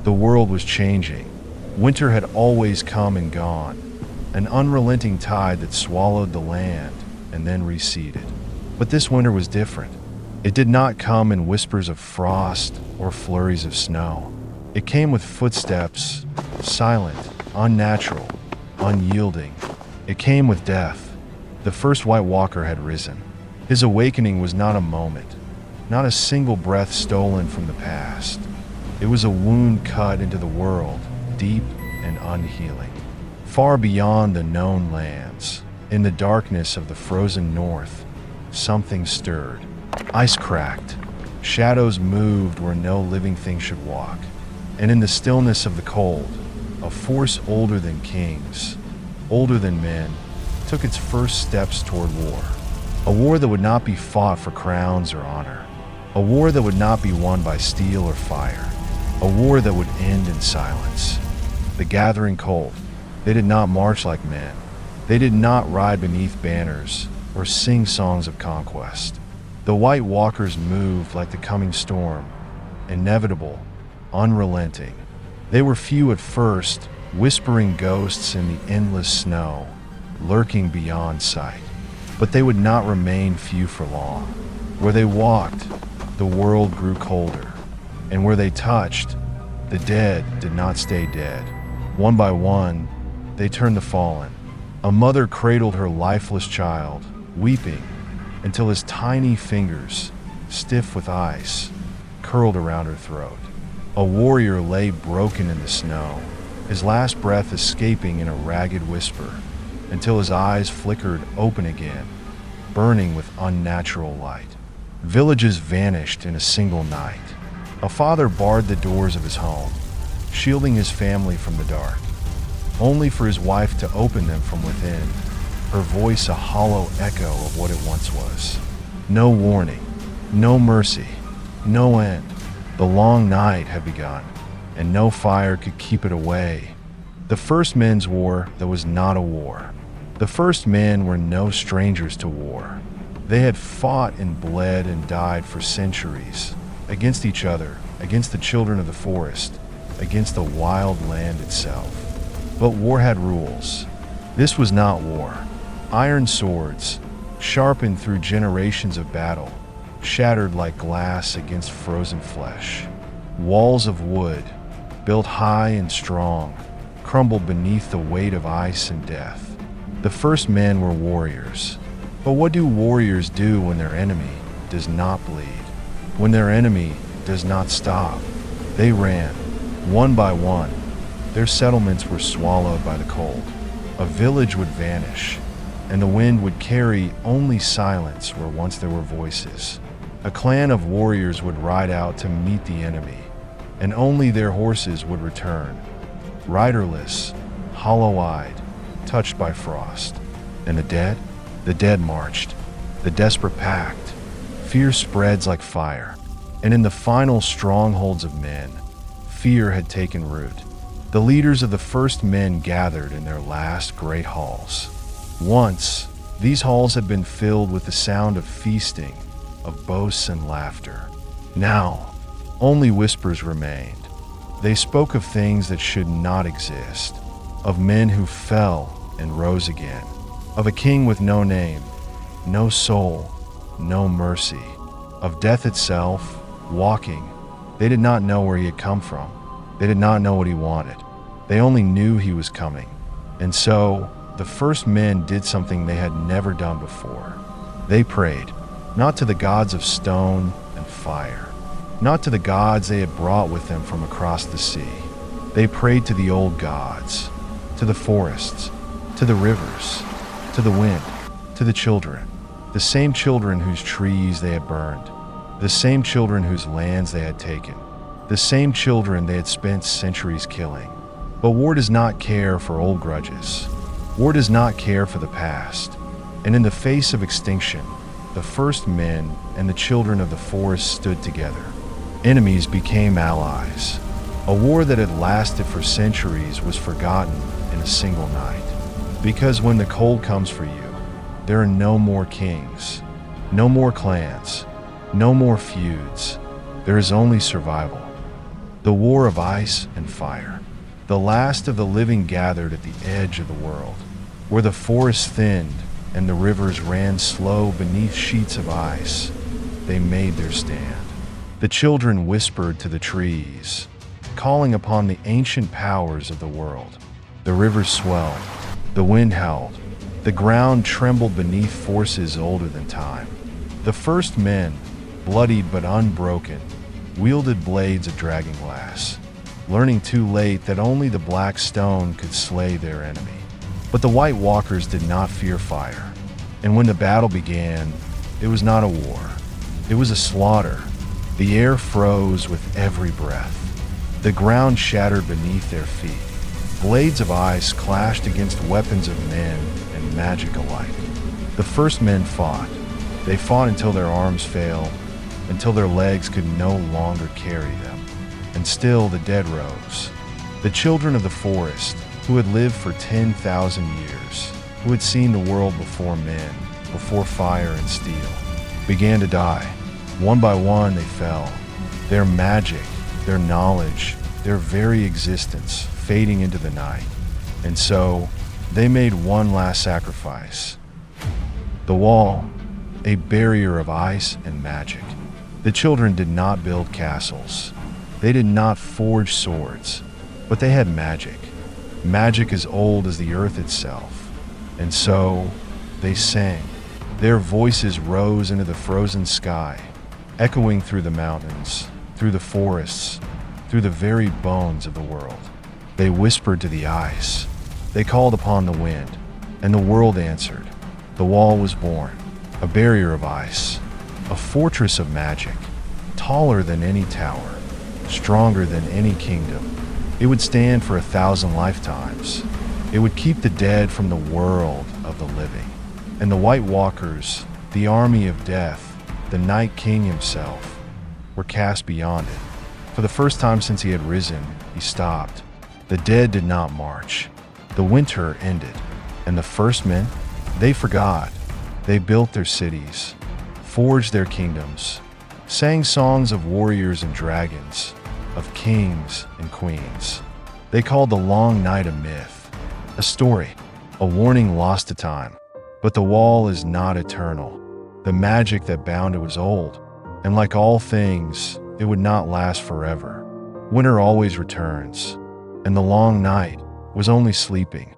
The world was changing. Winter had always come and gone, an unrelenting tide that swallowed the land and then receded. But this winter was different. It did not come in whispers of frost or flurries of snow. It came with footsteps, silent, unnatural, unyielding. It came with death. The first White Walker had risen. His awakening was not a moment, not a single breath stolen from the past. It was a wound cut into the world, deep and unhealing. Far beyond the known lands, in the darkness of the frozen north, something stirred. Ice cracked. Shadows moved where no living thing should walk. And in the stillness of the cold, a force older than kings, older than men, took its first steps toward war. A war that would not be fought for crowns or honor. A war that would not be won by steel or fire. A war that would end in silence. The gathering cold. They did not march like men. They did not ride beneath banners or sing songs of conquest. The White Walkers moved like the coming storm, inevitable, unrelenting. They were few at first, whispering ghosts in the endless snow, lurking beyond sight. But they would not remain few for long. Where they walked, the world grew colder. And where they touched, the dead did not stay dead. One by one, they turned the fallen. A mother cradled her lifeless child, weeping, until his tiny fingers, stiff with ice, curled around her throat. A warrior lay broken in the snow, his last breath escaping in a ragged whisper, until his eyes flickered open again, burning with unnatural light. Villages vanished in a single night. A father barred the doors of his home, shielding his family from the dark, only for his wife to open them from within, her voice a hollow echo of what it once was. No warning, no mercy, no end. The long night had begun, and no fire could keep it away. The first men's war that was not a war. The first men were no strangers to war. They had fought and bled and died for centuries, against each other, against the children of the forest, against the wild land itself. But war had rules. This was not war. Iron swords, sharpened through generations of battle, shattered like glass against frozen flesh. Walls of wood, built high and strong, crumbled beneath the weight of ice and death. The first men were warriors. But what do warriors do when their enemy does not bleed? When their enemy does not stop? They ran, one by one. Their settlements were swallowed by the cold. A village would vanish, and the wind would carry only silence where once there were voices. A clan of warriors would ride out to meet the enemy, and only their horses would return, riderless, hollow-eyed, touched by frost. And the dead? The dead marched, the desperate packed. Fear spreads like fire, and in the final strongholds of men, fear had taken root. The leaders of the first men gathered in their last great halls. Once, these halls had been filled with the sound of feasting, of boasts and laughter. Now, only whispers remained. They spoke of things that should not exist, of men who fell and rose again, of a king with no name, no soul, no mercy, of death itself, walking. They did not know where he had come from. They did not know what he wanted. They only knew he was coming. And so, the first men did something they had never done before. They prayed, not to the gods of stone and fire, not to the gods they had brought with them from across the sea. They prayed to the old gods, to the forests, to the rivers, to the wind, to the children, the same children whose trees they had burned, the same children whose lands they had taken, the same children they had spent centuries killing. But war does not care for old grudges. War does not care for the past. And in the face of extinction, the first men and the children of the forest stood together. Enemies became allies. A war that had lasted for centuries was forgotten in a single night. Because when the cold comes for you, there are no more kings, no more clans, no more feuds. There is only survival. The war of ice and fire. The last of the living gathered at the edge of the world, where the forests thinned and the rivers ran slow beneath sheets of ice. They made their stand. The children whispered to the trees, calling upon the ancient powers of the world. The rivers swelled, the wind howled, the ground trembled beneath forces older than time. The first men, bloodied but unbroken, wielded blades of dragon glass, learning too late that only the black stone could slay their enemy. But the White Walkers did not fear fire, and when the battle began, it was not a war. It was a slaughter. The air froze with every breath. The ground shattered beneath their feet. Blades of ice clashed against weapons of men and magic alike. The first men fought. They fought until their arms failed, until their legs could no longer carry them. And still the dead rose. The children of the forest, who had lived for 10,000 years, who had seen the world before men, before fire and steel, began to die. One by one they fell, their magic, their knowledge, their very existence fading into the night. And so they made one last sacrifice. The wall, a barrier of ice and magic. The children did not build castles. They did not forge swords, but they had magic. Magic as old as the earth itself. And so they sang. Their voices rose into the frozen sky, echoing through the mountains, through the forests, through the very bones of the world. They whispered to the ice. They called upon the wind, and the world answered. The wall was born, a barrier of ice, a fortress of magic, taller than any tower, stronger than any kingdom. It would stand for 1,000 lifetimes. It would keep the dead from the world of the living. And the White Walkers, the army of death, the Night King himself, were cast beyond it. For the first time since he had risen, he stopped. The dead did not march. The winter ended. And the first men, they forgot. They built their cities, forged their kingdoms, sang songs of warriors and dragons, of kings and queens. They called the long night a myth, a story, a warning lost to time. But the wall is not eternal. The magic that bound it was old, and like all things, it would not last forever. Winter always returns, and the long night was only sleeping.